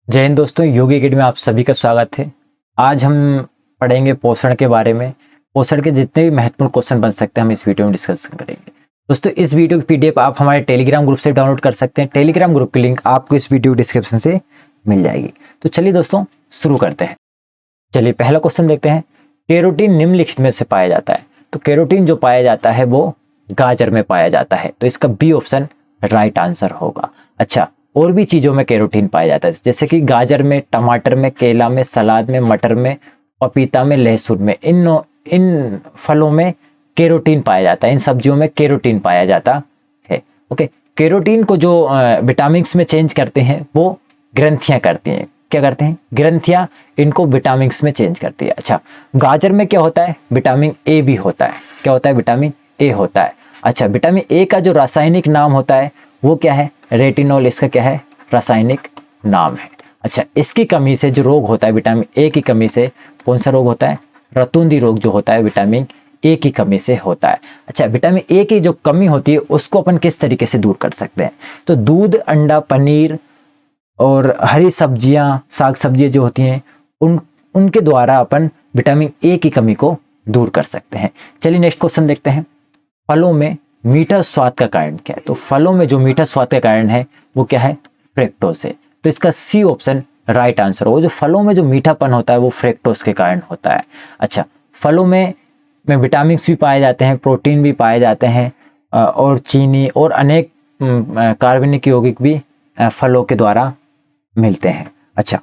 जय हिंद दोस्तों, योगी एकेडमी में आप सभी का स्वागत है। आज हम पढ़ेंगे पोषण के बारे में। पोषण के जितने भी महत्वपूर्ण क्वेश्चन बन सकते हैं हम इस वीडियो में डिस्कस करेंगे। दोस्तों, इस वीडियो की पीडीएफ आप हमारे टेलीग्राम ग्रुप से डाउनलोड कर सकते हैं। टेलीग्राम ग्रुप की लिंक आपको इस वीडियो डिस्क्रिप्शन से मिल जाएगी। तो चलिए दोस्तों शुरू करते हैं। चलिए पहला क्वेश्चन देखते हैं। कैरोटीन निम्नलिखित में से पाया जाता है। तो कैरोटीन जो पाया जाता है वो गाजर में पाया जाता है, तो इसका बी ऑप्शन राइट आंसर होगा। अच्छा, और भी चीजों में कैरोटीन पाया जाता है, जैसे कि गाजर में, टमाटर में, केला में, सलाद में, मटर में, पपीता में, लहसुन में, इन फलों में कैरोटीन पाया जाता है। इन सब्जियों में कैरोटीन पाया जाता है। ओके, कैरोटीन को जो विटामिन्स में चेंज करते हैं वो ग्रंथियां करती हैं। क्या करते हैं? ग्रंथियां इनको विटामिन्स में चेंज करती है। अच्छा, गाजर में क्या होता है? विटामिन ए भी होता है। क्या होता है? विटामिन ए होता है। अच्छा, विटामिन ए का जो रासायनिक नाम होता है वो क्या है? रेटिनॉल इसका क्या है? रासायनिक नाम है। अच्छा, इसकी कमी से जो रोग होता है, विटामिन ए की कमी से कौन सा रोग होता है? रतूंधी रोग जो होता है विटामिन ए की कमी से होता है। अच्छा, विटामिन ए की जो कमी होती है उसको अपन किस तरीके से दूर कर सकते हैं? तो दूध, अंडा, पनीर और हरी सब्जियां, साग सब्जियां जो होती हैं उनके द्वारा अपन विटामिन ए की कमी को दूर कर सकते हैं। चलिए नेक्स्ट क्वेश्चन देखते हैं। फलों में मीठा स्वाद का कारण क्या है? तो फलों में जो मीठा स्वाद का कारण है वो क्या है? फ्रक्टोज है। तो इसका सी ऑप्शन राइट आंसर होगा। जो फलों में जो मीठापन होता है वो फ्रक्टोज के कारण होता है। अच्छा, फलों में विटामिन भी पाए जाते हैं, प्रोटीन भी पाए जाते हैं और चीनी और अनेक कार्बनिक यौगिक भी फलों के द्वारा मिलते हैं। अच्छा,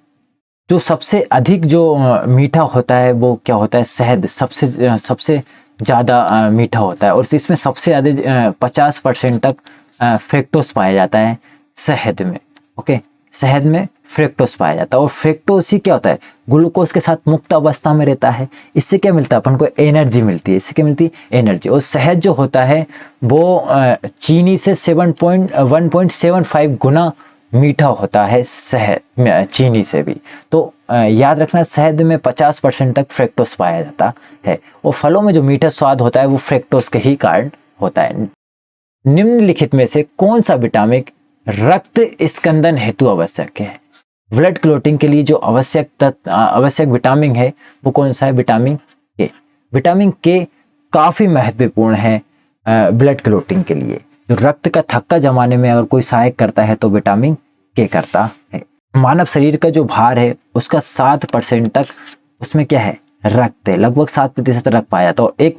जो सबसे अधिक जो मीठा होता है वो क्या होता है? शहद सबसे ज़्यादा मीठा होता है और इसमें सबसे ज़्यादा 50% तक फ्रक्टोज पाया जाता है शहद में। ओके, शहद में फ्रक्टोज पाया जाता है और फ्रक्टोज ही क्या होता है? ग्लूकोज के साथ मुक्त अवस्था में रहता है। इससे क्या मिलता है? अपन को एनर्जी मिलती है। इससे क्या मिलती है? एनर्जी। और शहद जो होता है वो चीनी से 1.75 गुना मीठा होता है शहद चीनी से भी। तो याद रखना, शहद में 50% तक फ्रक्टोज पाया जाता है और फलों में जो मीठा स्वाद होता है वो फ्रक्टोज के ही कारण होता है। निम्नलिखित में से कौन सा विटामिन रक्त स्कंदन हेतु आवश्यक है? ब्लड क्लोटिंग के लिए जो आवश्यक विटामिन है वो कौन सा है? विटामिन के। विटामिन के काफी महत्वपूर्ण है ब्लड क्लोटिंग के लिए। जो रक्त का थक्का जमाने में अगर कोई सहायक करता है तो विटामिन के करता है। मानव शरीर का जो भार है उसका 7% तक उसमें क्या है? रक्त है। लगभग 7% रक्त पाया जाता है और एक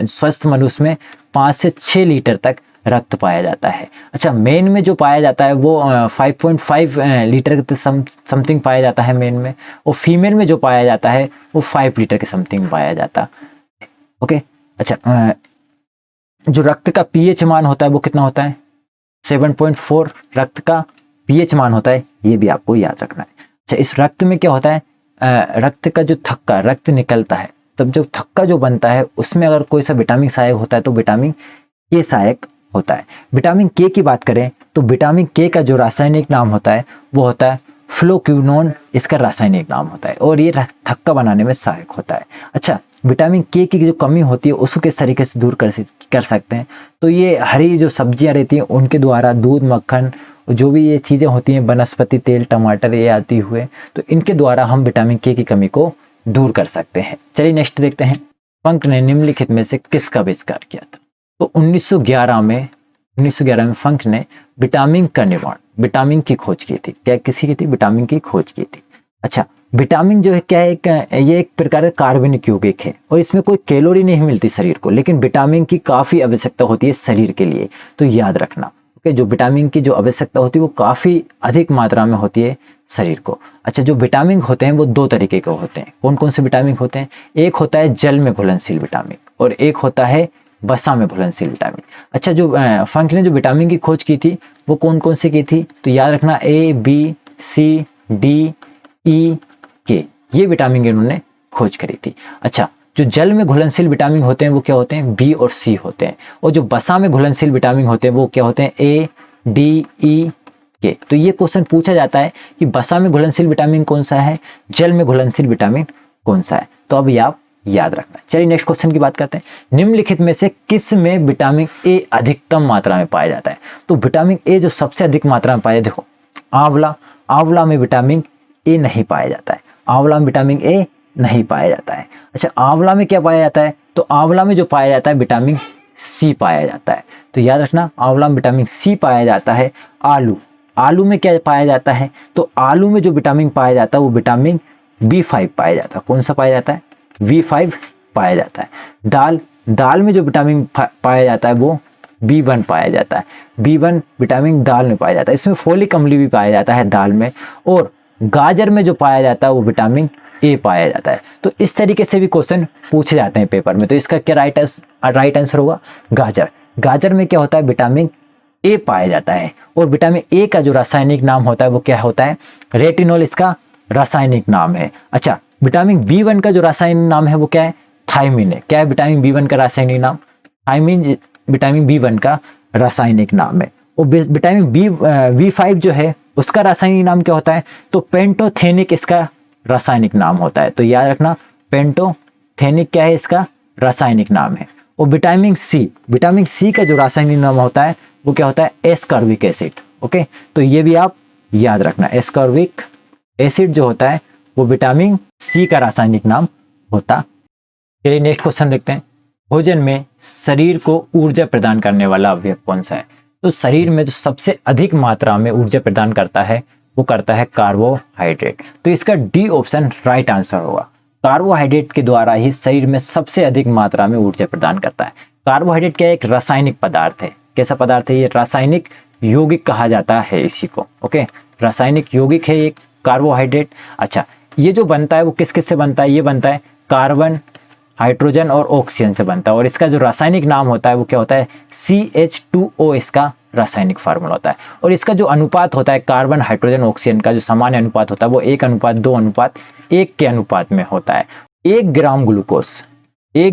स्वस्थ मनुष्य में 5 से 6 लीटर तक रक्त पाया जाता है। अच्छा, मेन में जो पाया जाता है वो 5.5 लीटर के समथिंग पाया जाता है मेन में, और फीमेल में जो पाया जाता है वो 5 लीटर के समथिंग पाया जाता है। ओके, अच्छा, जो रक्त का पीएच मान होता है वो कितना होता है? 7.4 रक्त का पीएच मान होता है, ये भी आपको याद रखना है। अच्छा, इस रक्त में क्या होता है? रक्त का जो थक्का, रक्त निकलता है तब जो थक्का जो बनता है उसमें अगर कोई सा विटामिन सहायक होता है तो विटामिन के सहायक होता है। विटामिन के की बात करें तो विटामिन के का जो रासायनिक नाम होता है वो होता है फ्लोक्विनोन, इसका रासायनिक नाम होता है और ये थक्का बनाने में सहायक होता है। अच्छा, विटामिन के की जो कमी होती है उसको किस तरीके से दूर कर सकते हैं? तो ये हरी जो सब्जियां रहती हैं उनके द्वारा, दूध, मक्खन, जो भी ये चीज़ें होती हैं, वनस्पति तेल, टमाटर, ये आती हुए, तो इनके द्वारा हम विटामिन के की कमी को दूर कर सकते हैं। चलिए नेक्स्ट देखते हैं। फंक ने निम्नलिखित में से किसका आविष्कार किया था? तो 1911 में फंक ने विटामिन का निर्माण, विटामिन की खोज की थी। क्या किसी की थी? विटामिन की खोज की थी। अच्छा, विटामिन जो है क्या है? ये एक प्रकार का कार्बनिक यौगिक है और इसमें कोई कैलोरी नहीं मिलती शरीर को, लेकिन विटामिन की काफी आवश्यकता होती है शरीर के लिए, तो याद रखना। ओके, जो विटामिन की जो आवश्यकता होती है वो काफी अधिक मात्रा में होती है शरीर को। अच्छा, जो विटामिन होते हैं वो 2 तरीके के होते हैं। कौन कौन से विटामिन होते हैं? एक होता है जल में घुलनशील विटामिन और एक होता है वसा में घुलनशील विटामिन। अच्छा, जो फंक ने जो विटामिन की खोज की थी वो कौन कौन सी की थी? तो याद रखना, A, B, C, D, E, K, ये विटामिन इन्होंने खोज करी थी। अच्छा, जो जल में घुलनशील विटामिन होते हैं वो क्या होते हैं? B और C होते हैं और जो वसा में घुलनशील विटामिन होते हैं वो क्या होते हैं? A, D, E, K। तो ये क्वेश्चन पूछा जाता है कि वसा में घुलनशील विटामिन कौन सा है, जल में घुलनशील विटामिन कौन सा है, तो अब ये आप याद रखना। चलिए नेक्स्ट क्वेश्चन की बात करते हैं। निम्नलिखित में से किस में विटामिन ए अधिकतम मात्रा में पाया जाता है? तो विटामिन ए जो सबसे अधिक मात्रा में पाया, देखो, आंवला, आंवला में विटामिन ए नहीं पाया जाता है, आंवला में विटामिन ए नहीं पाया जाता है। अच्छा, आंवला में क्या पाया जाता है, तो आंवला में जो पाया जाता है विटामिन सी पाया जाता है। तो याद रखना, आंवला में विटामिन सी पाया जाता है। आलू में क्या पाया जाता है, तो आलू में जो विटामिन पाया जाता है वो विटामिन B5 पाया जाता है। कौन सा पाया जाता है, B5 पाया जाता है। दाल में जो विटामिन पाया जाता है वो B1 पाया जाता है। B1 विटामिन दाल में पाया जाता है। इसमें फोलिक अम्ल भी पाया जाता है दाल में। और गाजर में जो पाया जाता है वो विटामिन ए पाया जाता है। तो इस तरीके से भी क्वेश्चन पूछे जाते हैं पेपर में। तो इसका क्या राइट आंसर होगा, गाजर में क्या होता है, विटामिन ए पाया जाता है। और विटामिन ए का जो रासायनिक नाम होता है वो क्या होता है, रेटिनॉल इसका रासायनिक नाम है। अच्छा, विटामिन B1 का जो रासायनिक नाम है वो क्या है, थायमिन है। क्या है विटामिन B1 का रासायनिक नाम, थायमिन विटामिन B1 का रासायनिक नाम है। और विटामिन B5 जो है उसका रासायनिक नाम क्या होता है, तो पेंटोथेनिक इसका रासायनिक नाम होता है। तो याद रखना, पेंटोथेनिक क्या है, इसका रासायनिक नाम है। और विटामिन सी का जो रासायनिक नाम होता है वो क्या होता है, एस्कॉर्बिक एसिड। ओके, तो ये भी आप याद रखना, एस्कॉर्बिक एसिड जो होता है वो विटामिन सी का रासायनिक नाम होता। चलिए नेक्स्ट क्वेश्चन देखते हैं। भोजन में शरीर को ऊर्जा प्रदान करने वाला अवयव कौन सा है, तो शरीर में जो सबसे अधिक मात्रा में ऊर्जा प्रदान करता है वो करता है कार्बोहाइड्रेट। तो इसका डी ऑप्शन राइट आंसर होगा। कार्बोहाइड्रेट के द्वारा ही शरीर में सबसे अधिक मात्रा में ऊर्जा प्रदान करता है। कार्बोहाइड्रेट क्या एक रासायनिक पदार्थ है। कैसा पदार्थ है ये, रासायनिक यौगिक कहा जाता है इसी को। ओके, रासायनिक यौगिक है ये कार्बोहाइड्रेट। अच्छा, ये जो बनता है वो किस किस से बनता है, ये बनता है कार्बन, हाइड्रोजन और ऑक्सीजन से बनता है। और इसका जो रासायनिक नाम होता है वो क्या होता है, CH2O इसका रासायनिक फार्मूला होता है। और इसका जो अनुपात होता है कार्बन, हाइड्रोजन, ऑक्सीजन का जो सामान्य अनुपात होता है वो 1:2:1 के अनुपात में होता है। 1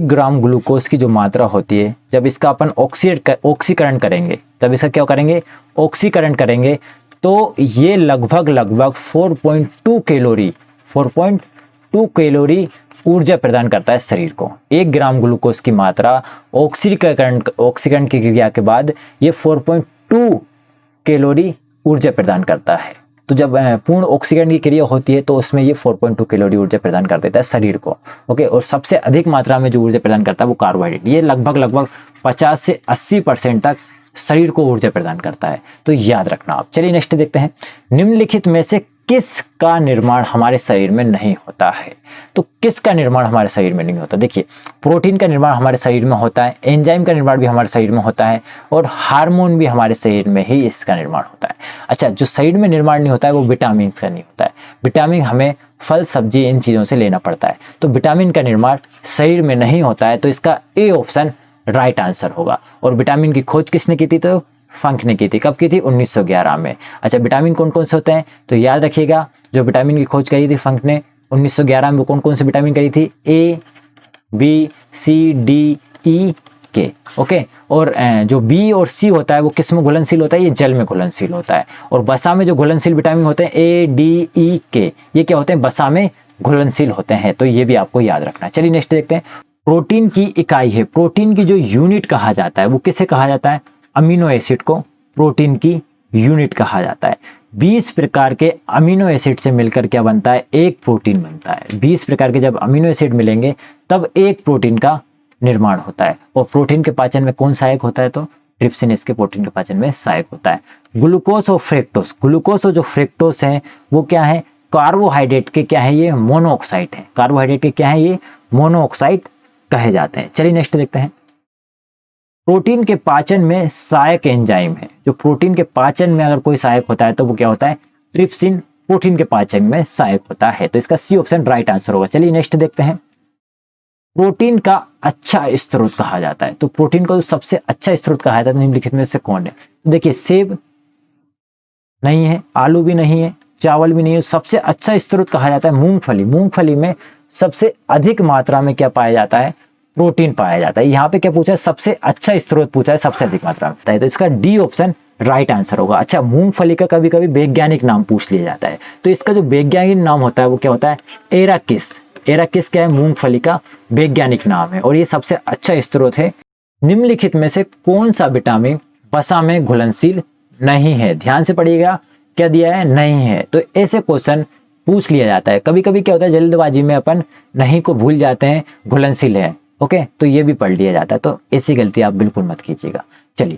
ग्राम ग्लूकोज की जो मात्रा होती है, जब इसका अपन ऑक्सीकरण करेंगे, जब इसका क्या करेंगे, ऑक्सीकरण करेंगे, तो ये लगभग 4.2 कैलोरी ऊर्जा प्रदान करता है शरीर को। 1 ग्राम ग्लूकोज की मात्रा ऑक्सीकरण की क्रिया के बाद ये 4.2 कैलोरी ऊर्जा प्रदान करता है। तो जब पूर्ण ऑक्सीकरण की क्रिया होती है तो उसमें ये 4.2 कैलोरी ऊर्जा प्रदान कर देता है शरीर को। ओके, और सबसे अधिक मात्रा में जो ऊर्जा प्रदान करता है वो कार्बोहाइड्रेट, ये लगभग 50 से 80% तक शरीर को ऊर्जा प्रदान करता है। तो याद रखना आप। चलिए नेक्स्ट देखते हैं। निम्नलिखित में से किसका निर्माण हमारे शरीर में नहीं होता है, तो किसका निर्माण हमारे शरीर में नहीं होता। देखिए, प्रोटीन का निर्माण हमारे शरीर में होता है, एंजाइम का निर्माण भी हमारे शरीर में होता है, और हार्मोन भी हमारे शरीर में ही इसका निर्माण होता है। अच्छा, जो शरीर में निर्माण नहीं होता है वो विटामिन का नहीं होता है। विटामिन हमें फल, सब्जी, इन चीज़ों से लेना पड़ता है। तो विटामिन का निर्माण शरीर में नहीं होता है। तो इसका ए ऑप्शन राइट आंसर होगा। और विटामिन की खोज किसने की थी, तो फंक ने की थी। कब की थी, 1911 में। अच्छा, विटामिन कौन कौन से होते हैं, तो याद रखिएगा, जो विटामिन की खोज करी थी फंक ने 1911 में, कौन कौन से विटामिन करी थी, A, B, C, D, E, K। Okay, और जो B और C होता है वो किस में घुलनशील होता है, ये जल में घुलनशील होता है। और वसा में जो घुलनशील विटामिन होते हैं A, D, E, K, ये क्या होते हैं, वसा में घुलनशील होते हैं। तो ये भी आपको याद रखना है। चलिए नेक्स्ट देखते हैं। प्रोटीन की इकाई है, प्रोटीन की जो यूनिट कहा जाता है वो किसे कहा जाता है, अमीनो एसिड को प्रोटीन की यूनिट कहा जाता है। 20 प्रकार के अमीनो एसिड से मिलकर क्या बनता है, एक प्रोटीन बनता है। 20 प्रकार के जब अमीनो एसिड मिलेंगे तब एक प्रोटीन का निर्माण होता है। और प्रोटीन के पाचन में कौन सहायक होता है, तो ट्रिप्सिन इसके प्रोटीन के पाचन में सहायक होता है। ग्लूकोज और फ्रक्टोज, ग्लूकोज और जो फ्रक्टोज है वो क्या है, कार्बोहाइड्रेट के क्या है, ये मोनोऑक्साइड है। कार्बोहाइड्रेट के क्या है, ये मोनोऑक्साइड कहे जाते हैं। चलिए नेक्स्ट देखते हैं। प्रोटीन के पाचन में सहायक एंजाइम है। जो प्रोटीन के पाचन में अगर कोई सहायक होता है तो वो क्या होता है, ट्रिप्सिन प्रोटीन के पाचन में सहायक होता है। तो इसका सी ऑप्शन राइट आंसर होगा। चलिए नेक्स्ट देखते हैं। प्रोटीन का अच्छा स्रोत कहा जाता है, तो प्रोटीन का जो सबसे अच्छा स्रोत कहा जाता है निम्नलिखित में से कौन है, तो देखिए, सेब नहीं है, आलू भी नहीं है, चावल भी नहीं है। सबसे अच्छा स्रोत कहा जाता है मूंगफली। मूंगफली में सबसे अधिक मात्रा में क्या पाया जाता है, प्रोटीन पाया जाता है। यहाँ पे क्या पूछा है, सबसे अच्छा स्रोत पूछा है, सबसे अधिक मात्रा में। तो इसका डी ऑप्शन राइट आंसर होगा। अच्छा, मूंगफली का कभी कभी वैज्ञानिक नाम पूछ लिया जाता है, तो इसका जो वैज्ञानिक नाम होता है वो क्या होता है, एराकिस। एराकिस क्या है, मूंगफली का वैज्ञानिक नाम है, और ये सबसे अच्छा स्रोत है। निम्नलिखित में से कौन सा विटामिन वसा में घुलनशील नहीं है, ध्यान से पढ़िएगा। क्या दिया है, नहीं है। तो ऐसे क्वेश्चन पूछ लिया जाता है। कभी कभी क्या होता है जल्दबाजी में अपन नहीं को भूल जाते हैं, घुलनशील है, ओके, तो ये भी पढ़ लिया जाता है। तो ऐसी गलती आप बिल्कुल मत कीजिएगा। चलिए,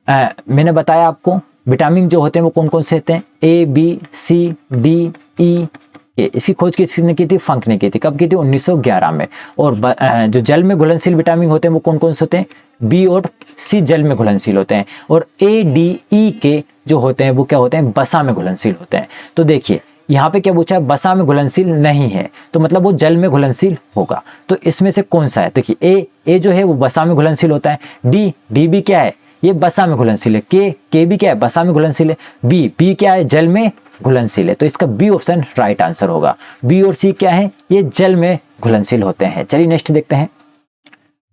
मैंने बताया आपको विटामिन जो होते हैं वो कौन कौन से होते हैं, A B C D E के। इसकी खोज किसने की थी, फंक ने की थी। कब की थी, 1911 में। और जो जल में घुलनशील विटामिन होते हैं वो कौन कौन से होते हैं, बी और सी जल में घुलनशील होते हैं। और ए डी ई के जो होते हैं वो क्या होते हैं, बसा में घुलनशील होते हैं। तो देखिए यहाँ पे क्या पूछा है, बसा में घुलनशील नहीं है, तो मतलब वो जल में घुलनशील होगा। तो इसमें से कौन सा है, देखिए ए जो है वो बसा में घुलनशील होता है, डी भी क्या है, ये बसा में घुलनशील है, के भी क्या है, बसा में घुलनशील है, बी क्या है, जल में घुलनशील है। तो इसका बी ऑप्शन राइट आंसर होगा। बी और सी क्या है, ये जल में घुलनशील होते हैं। चलिए नेक्स्ट देखते हैं,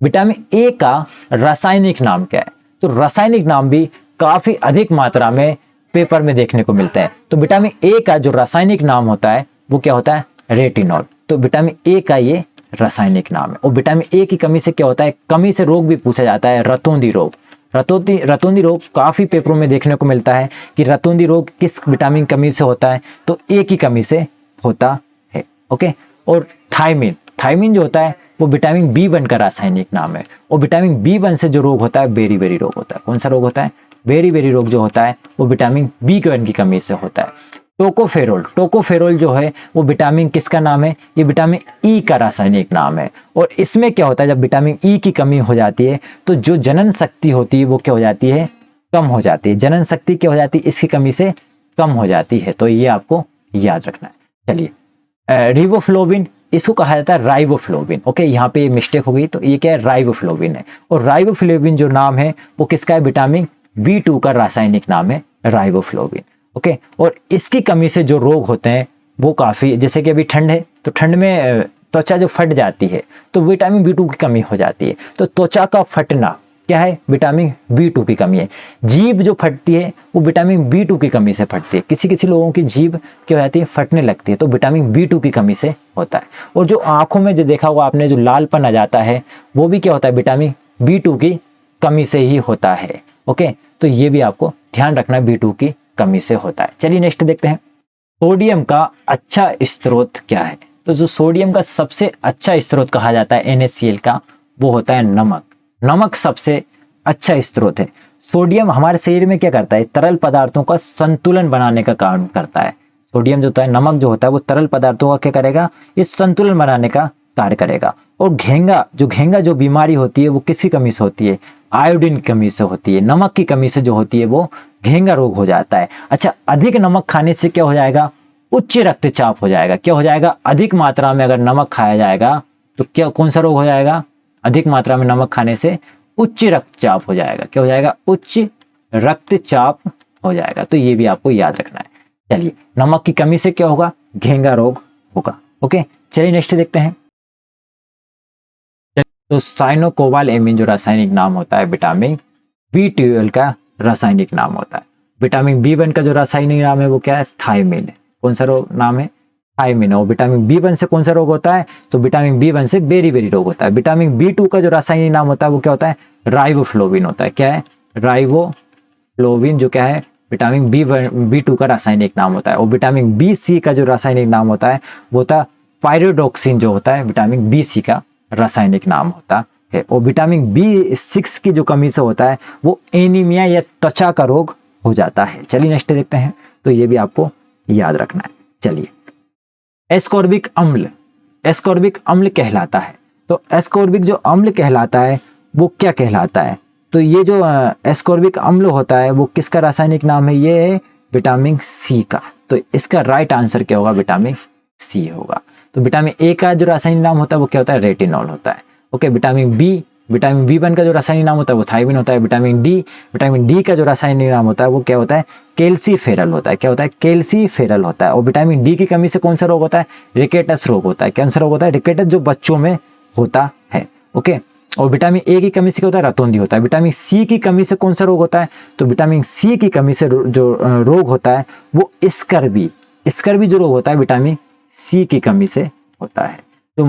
विटामिन ए का रासायनिक नाम क्या है। तो रासायनिक नाम भी काफी अधिक मात्रा में पेपर में देखने को मिलते हैं। तो विटामिन ए का जो रासायनिक नाम होता है वो क्या होता है, रेटिनॉल। तो विटामिन ए का ये रासायनिक नाम है। और विटामिन ए की कमी से क्या होता है, कमी से रोग भी पूछा जाता है, रतौंधी रोग। रतौंधी रोग काफी पेपरों में देखने को मिलता है कि रतौंधी रोग किस विटामिन कमी से होता है, तो ए की कमी से होता है, ओके। और थायमिन जो होता है वो विटामिन बी1 का रासायनिक नाम है। और विटामिन बी1 से जो रोग होता है बेरी रोग होता है। कौन सा रोग होता है, बेरी रोग जो होता है वो विटामिन बी1 की कमी से होता है। टोकोफेरोल जो है वो विटामिन किसका नाम है, ये विटामिन ई का रासायनिक नाम है। और इसमें क्या होता है, जब विटामिन ई की कमी हो जाती है तो जो जनन शक्ति होती है वो क्या हो जाती है, कम हो जाती है। जनन शक्ति क्या हो जाती है, इसकी कमी से कम हो जाती है। तो ये आपको याद रखना है। चलिए, रिबोफ्लोविन इसको कहा जाता है राइबोफ्लोविन, ओके। यहाँ पे मिस्टेक हो गई, तो ये क्या है, राइबोफ्लोविन है। और राइबोफ्लोविन जो नाम है वो किसका है, विटामिन बी2 का रासायनिक नाम है राइबोफ्लोविन, ओके। और इसकी कमी से जो रोग होते हैं वो काफी, जैसे कि अभी ठंड है तो ठंड में त्वचा जो फट जाती है तो विटामिन बी2 की कमी हो जाती है। तो त्वचा का फटना क्या है, विटामिन बी2 की कमी है। जीभ जो फटती है वो विटामिन बी2 की कमी से फटती है। किसी लोगों की जीभ क्या हो जाती है, फटने लगती है, तो विटामिन बी2 की कमी से होता है। और जो आंखों में जो देखा होगा आपने, जो लालपन आ जाता है वो भी क्या होता है, विटामिन बी2 की कमी से ही होता है, ओके। तो ये भी आपको ध्यान रखना है, बी2 की कमी से होता है। चलिए नेक्स्ट देखते हैं, सोडियम का अच्छा स्रोत क्या है। तो जो सोडियम का सबसे अच्छा स्रोत कहा जाता है NaCl का, वो होता है नमक। नमक सबसे अच्छा स्रोत है। सोडियम हमारे शरीर में क्या करता है, तरल पदार्थों का संतुलन बनाने का काम करता है। सोडियम जो होता है, नमक जो होता है वो तरल पदार्थों का क्या करेगा, ये संतुलन बनाने का कार्य करेगा। और घेंगा जो बीमारी होती है वो किसी कमी से होती है, आयोडीन की कमी से होती है। नमक की कमी से जो होती है वो घेंगा रोग हो जाता है। अच्छा, अधिक नमक खाने से क्या हो जाएगा, उच्च रक्तचाप हो जाएगा। क्या हो जाएगा, अधिक मात्रा में अगर नमक खाया जाएगा तो क्या, कौन सा रोग हो जाएगा, अधिक मात्रा में नमक खाने से उच्च रक्तचाप हो जाएगा। क्या हो जाएगा, उच्च रक्तचाप हो जाएगा। तो ये भी आपको याद रखना है। चलिए, नमक की कमी से क्या होगा, घेंगा रोग होगा, ओके। चलिए नेक्स्ट देखते हैं, तो साइनोकोबालामिन जो रासायनिक नाम होता है विटामिन बी12 का रासायनिक नाम होता है। विटामिन बी1 का जो रासायनिक नाम है वो क्या है, थायमिन है। कौन सा रोग नाम है, थायमिन। और विटामिन बी1 से कौन सा रोग होता है, तो विटामिन बी1 से बेरी रोग होता है। विटामिन बी2 का जो रासायनिक नाम होता है वो क्या होता है, राइबोफ्लोविन होता है। क्या है, राइबोफ्लोविन जो क्या है, विटामिन बी2 का रासायनिक नाम होता है। और विटामिन बी का जो रासायनिक नाम होता है वो होता है पायरोडोक्सिन, जो होता है विटामिन बी का रासायनिक नाम होता है। और विटामिन बी6 की जो कमी से होता है वो एनीमिया या त्वचा का रोग हो जाता है। चलिए नेक्स्ट देखते हैं, तो ये भी आपको याद रखना है। चलिए, एस्कॉर्बिक अम्ल कहलाता है। तो एस्कॉर्बिक जो अम्ल कहलाता है वो क्या कहलाता है, तो ये जो एस्कॉर्बिक अम्ल होता है वो किसका रासायनिक नाम है, ये है विटामिन सी का। तो इसका राइट आंसर क्या होगा, विटामिन सी होगा। तो विटामिन ए का जो रासायनिक नाम होता है वो क्या होता है, रेटिनॉल होता है, ओके। विटामिन बी1 का जो रासायनिक नाम होता है वो थायमिन होता है। विटामिन डी का जो रासायनिक नाम होता है वो क्या होता है, कैल्सीफेरल होता है। क्या होता है, कैल्सीफेरल होता है। और विटामिन डी की कमी से कौन सा रोग होता है, रिकेटस रोग होता है। कौन सा रोग होता है, रिकेटस, जो बच्चों में होता है, ओके। और विटामिन ए की कमी से क्या होता है, रतौंधी होता है। विटामिन सी की कमी से कौन सा रोग होता है, तो विटामिन सी की कमी से जो रोग होता है वो स्कर्वी जो रोग होता है विटामिन सी की कमी से होता है। तो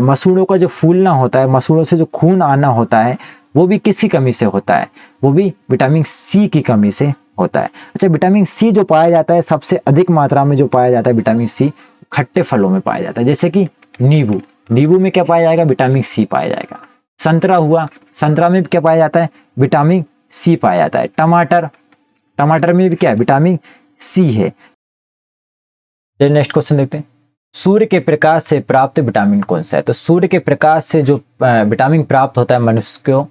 मसूड़ों का जो फूलना होता है, मसूड़ों से जो खून आना होता है वो भी किसकी कमी से होता है, वो भी विटामिन सी की कमी से होता है। अच्छा, विटामिन सी जो पाया जाता है सबसे अधिक मात्रा में, जो पाया जाता है विटामिन सी खट्टे फलों में पाया जाता है, जैसे कि नींबू। नींबू में क्या पाया जाएगा? विटामिन सी पाया जाएगा। संतरा हुआ, संतरा में भी क्या पाया जाता है? विटामिन सी पाया जाता है। टमाटर, टमाटर में भी क्या है? विटामिन सी है। नेक्स्ट क्वेश्चन देखते हैं, सूर्य के प्रकाश से प्राप्त विटामिन कौन सा है? तो सूर्य के प्रकाश से जो विटामिन प्राप्त होता है मनुष्य को,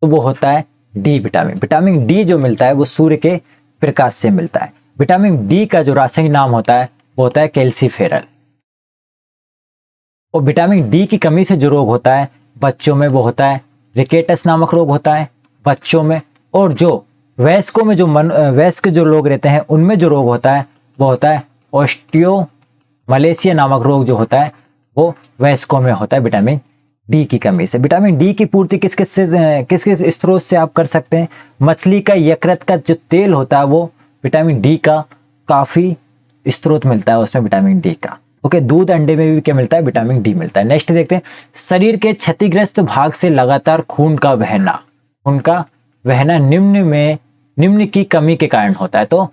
तो वो होता है डी विटामिन। विटामिन डी जो मिलता है वो सूर्य के प्रकाश से मिलता है। विटामिन डी का जो रासायनिक नाम होता है वो होता है कैल्सीफेरल। और विटामिन डी की कमी से जो रोग होता है बच्चों में वो होता है रिकेटस नामक रोग होता है बच्चों में। और जो वयस्कों में, जो वयस्क जो लोग रहते हैं उनमें जो रोग होता है वो होता है ऑस्टियोमलेशिया नामक रोग जो होता है वो वयस्कों में होता है विटामिन डी की कमी से। विटामिन डी की पूर्ति किस किस स्रोत से आप कर सकते हैं? मछली का यकृत का जो तेल होता है वो विटामिन डी का काफ़ी स्रोत मिलता है उसमें विटामिन डी का। ओके, दूध अंडे में भी क्या मिलता है? विटामिन डी मिलता है। नेक्स्ट देखते हैं, शरीर के क्षतिग्रस्त भाग से लगातार खून का बहना, उनका बहना निम्न की कमी के कारण होता है। तो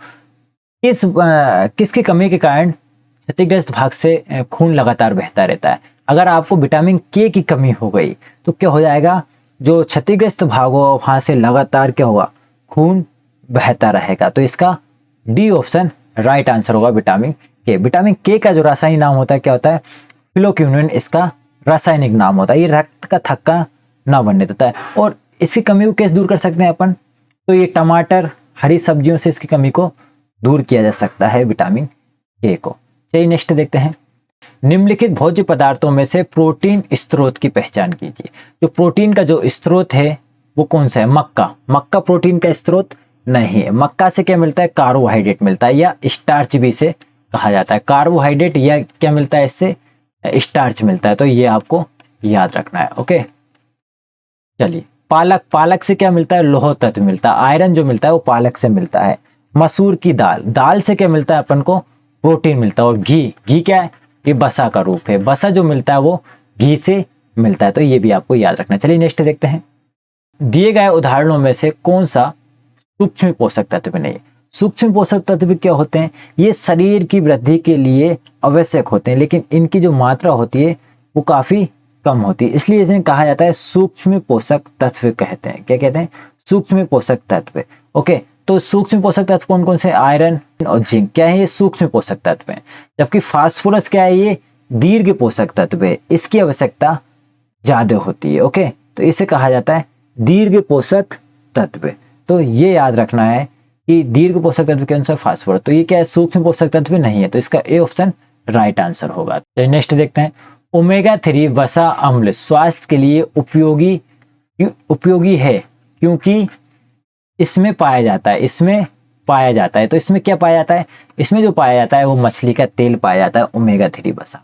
किसकी कमी के कारण क्षतिग्रस्त भाग से खून लगातार बहता रहता है? अगर आपको विटामिन के की कमी हो गई तो क्या हो जाएगा? जो क्षतिग्रस्त भाग हो वहां से लगातार क्या होगा? खून बहता रहेगा। तो इसका डी ऑप्शन राइट आंसर होगा, विटामिन के। विटामिन के का जो रासायनिक नाम होता है क्या होता है? फिलोक्विनोन इसका रासायनिक नाम होता है। ये रक्त का थक्का ना बनने देता है। और इसकी कमी को कैसे दूर कर सकते हैं अपन? तो ये टमाटर, हरी सब्जियों से इसकी कमी को दूर किया जा सकता है विटामिन के को। चलिए नेक्स्ट देखते हैं, निम्नलिखित भोज्य पदार्थों में से प्रोटीन स्रोत की पहचान कीजिए। जो प्रोटीन का जो स्रोत है वो कौन सा है? मक्का। मक्का प्रोटीन का स्रोत नहीं है। मक्का से क्या मिलता है? कार्बोहाइड्रेट मिलता है, या स्टार्च भी इसे कहा जाता है। कार्बोहाइड्रेट या क्या मिलता है इससे? स्टार्च मिलता है। तो ये आपको याद रखना है। ओके, चलिए पालक, पालक से क्या मिलता है? लौह तत्व मिलता है। आयरन जो मिलता है वो पालक से मिलता है। मसूर की दाल, दाल से क्या मिलता है अपन को? प्रोटीन मिलता है। और घी, घी क्या है? ये बसा का रूप है। बसा जो मिलता है वो घी से मिलता है। तो ये भी आपको याद रखना है। चलिए नेक्स्ट देखते हैं, दिए गए उदाहरणों में से कौन सा सूक्ष्म पोषक तत्व नहीं? सूक्ष्म पोषक तत्व क्या होते हैं? ये शरीर की वृद्धि के लिए आवश्यक होते हैं, लेकिन इनकी जो मात्रा होती है वो काफी कम होती है, इसलिए इसे कहा जाता है सूक्ष्म पोषक तत्व कहते हैं। क्या कहते हैं? सूक्ष्म पोषक तत्व। ओके, तो सूक्ष्म पोषक तत्व कौन कौन से? आयरन और जिंक क्या है? ये सूक्ष्म पोषक तत्व है। जबकि फास्फोरस क्या है? ये दीर्घ पोषक तत्व है, इसकी आवश्यकता ज्यादा होती है। ओके, तो इसे कहा जाता है दीर्घ पोषक तत्व। तो ये याद रखना है कि दीर्घ पोषक तत्व के अनुसार फास्फोरस, तो ये क्या है? सूक्ष्म पोषक तत्व नहीं है। तो इसका ए ऑप्शन राइट आंसर होगा। तो नेक्स्ट देखते हैं, ओमेगा 3 वसा अम्ल स्वास्थ्य के लिए उपयोगी है क्योंकि इसमें पाया जाता है, इसमें पाया जाता है। तो इसमें क्या पाया जाता है? इसमें जो पाया जाता है वो मछली का तेल पाया जाता है, ओमेगा 3 वसा।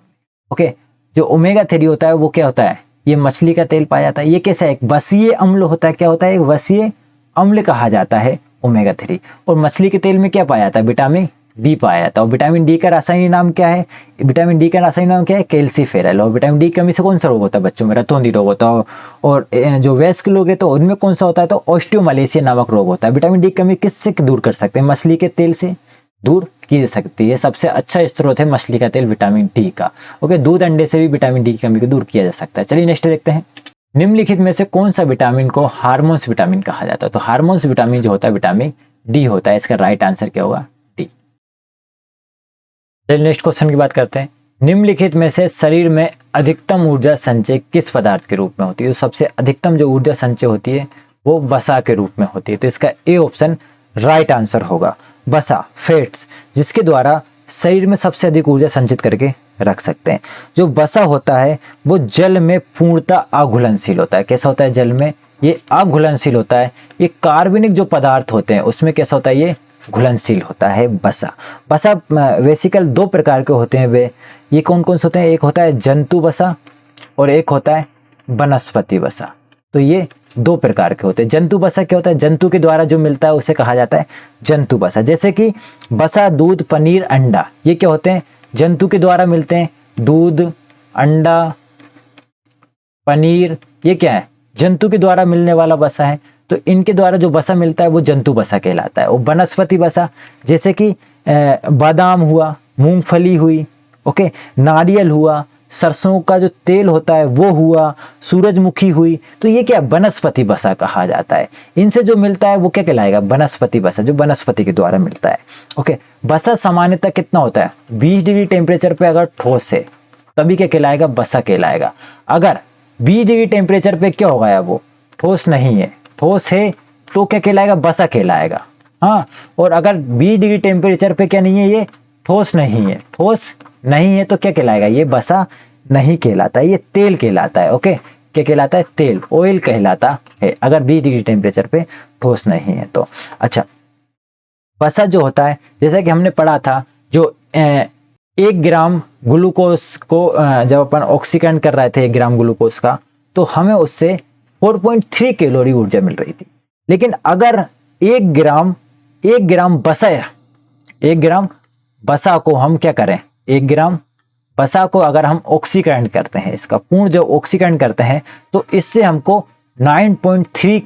ओके, जो ओमेगा 3 होता है वो क्या होता है? ये मछली का तेल पाया जाता है। ये कैसा है? एक वसीय अम्ल होता है। क्या होता है? एक वसीय अम्ल कहा जाता है ओमेगा 3। और मछली के तेल में क्या पाया जाता है? विटामिन डी पाया जाता है। और विटामिन डी का रासायनिक नाम क्या है? विटामिन डी का रासायनिक नाम क्या है? कैल्सीफेरल। और विटामिन डी की कमी से कौन सा रोग होता है? बच्चों में रतौंधी रोग होता है। और जो वयस्क लोग हैं तो उनमें कौन सा होता है? तो ऑस्टियोमलेशिया नामक रोग होता है। विटामिन डी की कमी किससे दूर कर सकते हैं? मछली के तेल से दूर की जा सकती है। सबसे अच्छा स्रोत है मछली का तेल विटामिन डी का। ओके, दूध अंडे से भी विटामिन डी की कमी को दूर किया जा सकता है। चलिए नेक्स्ट देखते हैं, निम्नलिखित में से कौन सा विटामिन को हार्मोन्स विटामिन कहा जाता है? तो हार्मोन्स विटामिन जो होता है विटामिन डी होता है। इसका राइट आंसर क्या होगा? डी। चलिए नेक्स्ट क्वेश्चन की बात करते हैं, निम्नलिखित में से शरीर में अधिकतम ऊर्जा संचय किस पदार्थ के रूप में होती है? तो सबसे अधिकतम जो ऊर्जा संचय होती है वो वसा के रूप में होती है। तो इसका ए ऑप्शन राइट आंसर होगा, वसा, फैट्स, जिसके द्वारा शरीर में सबसे अधिक ऊर्जा संचित करके रख सकते हैं। जो वसा होता है वो जल में पूर्णतः अघुलनशील होता है। कैसा होता है? जल में ये अघुलनशील होता है। ये कार्बनिक जो पदार्थ होते हैं उसमें कैसा होता है? ये घुलनशील होता है वसा। वसा बेसिकल दो प्रकार के होते हैं वे, ये कौन कौन से होते हैं? एक होता है जंतु वसा और एक होता है वनस्पति वसा। तो ये दो प्रकार के होते हैं। जंतु वसा क्या होता है? जंतु के द्वारा जो मिलता है उसे कहा जाता है जंतु वसा। जैसे कि वसा, दूध, पनीर, अंडा, ये क्या होते हैं? जंतु के द्वारा मिलते हैं। दूध, अंडा, पनीर, ये क्या है? जंतु के द्वारा मिलने वाला वसा है। तो इनके द्वारा जो वसा मिलता है वो जंतु वसा कहलाता है। और वनस्पति वसा जैसे कि बादाम हुआ, मूंगफली हुई, ओके, नारियल हुआ, सरसों का जो तेल होता है वो हुआ, सूरजमुखी हुई, तो ये क्या वनस्पति वसा कहा जाता है। इनसे जो मिलता है वो क्या कहलाएगा, वनस्पति वसा, जो वनस्पति के द्वारा मिलता है। ओके, वसा सामान्यतः कितना होता है, 20 डिग्री टेम्परेचर पे अगर ठोस है तभी क्या कहलाएगा, वसा कहलाएगा। अगर 20 डिग्री टेम्परेचर पे क्या हो गया, वो ठोस नहीं है, ठोस है तो क्या कहलाएगा, वसा कहलाएगा। हाँ, और अगर 20 डिग्री टेम्परेचर पे क्या नहीं है, ये ठोस नहीं है, ठोस नहीं है तो क्या कहलाएगा, ये वसा नहीं कहलाता है, ये तेल कहलाता है। ओके, क्या कहलाता है, तेल, ऑयल कहलाता है, अगर 20 डिग्री टेम्परेचर पे ठोस नहीं है तो। अच्छा, वसा जो होता है जैसा कि हमने पढ़ा था, जो 1 ग्राम ग्लूकोज को जब अपन ऑक्सीकरण कर रहे थे 1 ग्राम ग्लूकोज का, तो हमें उससे 4.3 कैलोरी ऊर्जा मिल रही थी। लेकिन अगर 1 ग्राम वसा को हम क्या करें, 1 ग्राम वसा को अगर हम ऑक्सीकरण करते हैं, इसका पूर्ण जो ऑक्सीकरण करते हैं, तो इससे हमको 9.3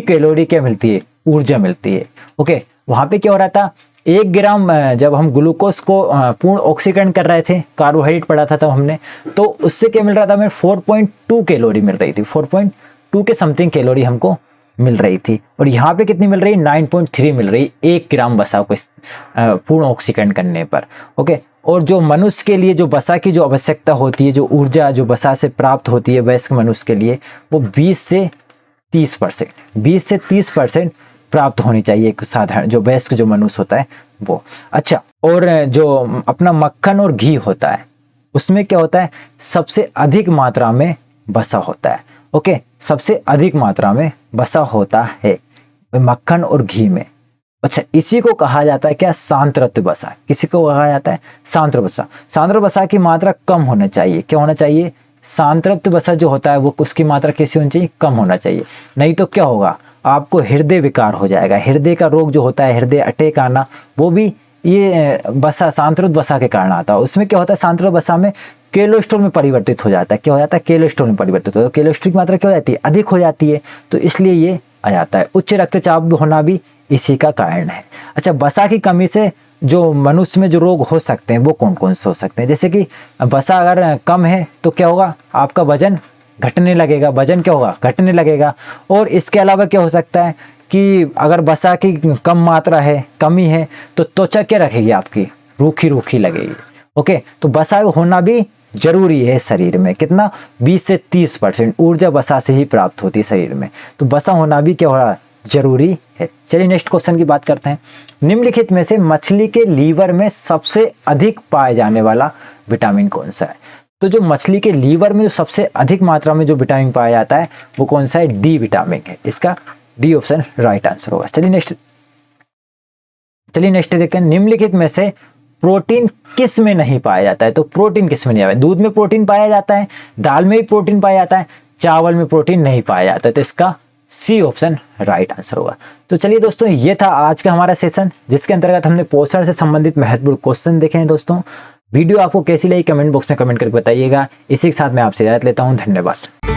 कैलोरी क्या मिलती है, ऊर्जा मिलती है। ओके, वहां पे क्या हो रहा था, 1 ग्राम जब हम ग्लूकोज को पूर्ण ऑक्सीकरण कर रहे थे, कार्बोहाइड्रेट पढ़ा था तब हमने, तो उससे क्या मिल रहा था, हमें 4.2 कैलोरी मिल रही थी, 4.2 के समथिंग कैलोरी हमको मिल रही थी। और यहाँ पे कितनी मिल रही, 9.3 मिल रही 1 ग्राम वसा को पूर्ण ऑक्सीकरण करने पर। ओके, और जो मनुष्य के लिए जो वसा की जो आवश्यकता होती है, जो ऊर्जा जो वसा से प्राप्त होती है वयस्क मनुष्य के लिए, वो 20 से 30% प्राप्त होनी चाहिए, एक साधारण जो वयस्क जो मनुष्य होता है वो। अच्छा, और जो अपना मक्खन और घी होता है, उसमें क्या होता है, सबसे अधिक मात्रा में वसा होता है। ओके, सबसे अधिक मात्रा में वसा होता है मक्खन और घी में। अच्छा, इसी को कहा जाता है क्या, सांद्रत्व वसा। किसी को कहा जाता है सांद्र वसा। सांद्र वसा की मात्रा कम होना चाहिए, क्या होना चाहिए, सांद्रत्व वसा जो होता है वो उसकी मात्रा कैसी होनी चाहिए, कम होना चाहिए। नहीं तो क्या होगा, आपको हृदय विकार हो जाएगा, हृदय का रोग जो होता है, हृदय अटैक आना, वो भी ये वसा, सांद्रत्व वसा के कारण आता है। उसमें क्या होता है, सांद्रत्व वसा में कोलेस्ट्रॉल में परिवर्तित हो जाता है। क्या हो जाता है, कोलेस्ट्रॉल में परिवर्तित होता है, कोलेस्ट्रॉल की मात्रा क्या हो जाती है, अधिक हो जाती है, तो इसलिए ये आ जाता है। उच्च रक्तचाप होना भी इसी का कारण है। अच्छा, वसा की कमी से जो मनुष्य में जो रोग हो सकते हैं वो कौन कौन से हो सकते हैं, जैसे कि वसा अगर कम है तो क्या होगा, आपका वजन घटने लगेगा, वजन क्या होगा, घटने लगेगा। और इसके अलावा क्या हो सकता है कि अगर वसा की कम मात्रा है, कमी है, तो त्वचा क्या रखेगी, आपकी रूखी रूखी लगेगी। ओके, तो वसा होना भी जरूरी है शरीर में। कितना, 20 से 30% ऊर्जा वसा से ही प्राप्त होती है शरीर में, तो वसा होना भी क्या हो रहा है, जरूरी है। चलिए नेक्स्ट क्वेश्चन की बात करते हैं। निम्नलिखित में से मछली के लीवर में सबसे अधिक पाए जाने वाला विटामिन कौन सा है। तो जो मछली के लीवर में जो सबसे अधिक मात्रा में जो विटामिन पाया जाता है वो कौन सा है, डी विटामिन है। इसका डी ऑप्शन राइट आंसर होगा। चलिए नेक्स्ट देखते हैं। निम्नलिखित में से प्रोटीन किस में नहीं पाया जाता है। तो प्रोटीन किस में नहीं पाया, दूध में प्रोटीन पाया जाता है, दाल में भी प्रोटीन पाया जाता है, चावल में प्रोटीन नहीं पाया जाता है, तो इसका सी ऑप्शन राइट आंसर होगा। तो चलिए दोस्तों, ये था आज का हमारा सेशन, जिसके अंतर्गत हमने पोषण से संबंधित महत्वपूर्ण क्वेश्चन देखे हैं। दोस्तों, वीडियो आपको कैसी लगी कमेंट बॉक्स में कमेंट करके बताइएगा। इसी के साथ मैं आपसे इजाजत लेता हूँ, धन्यवाद।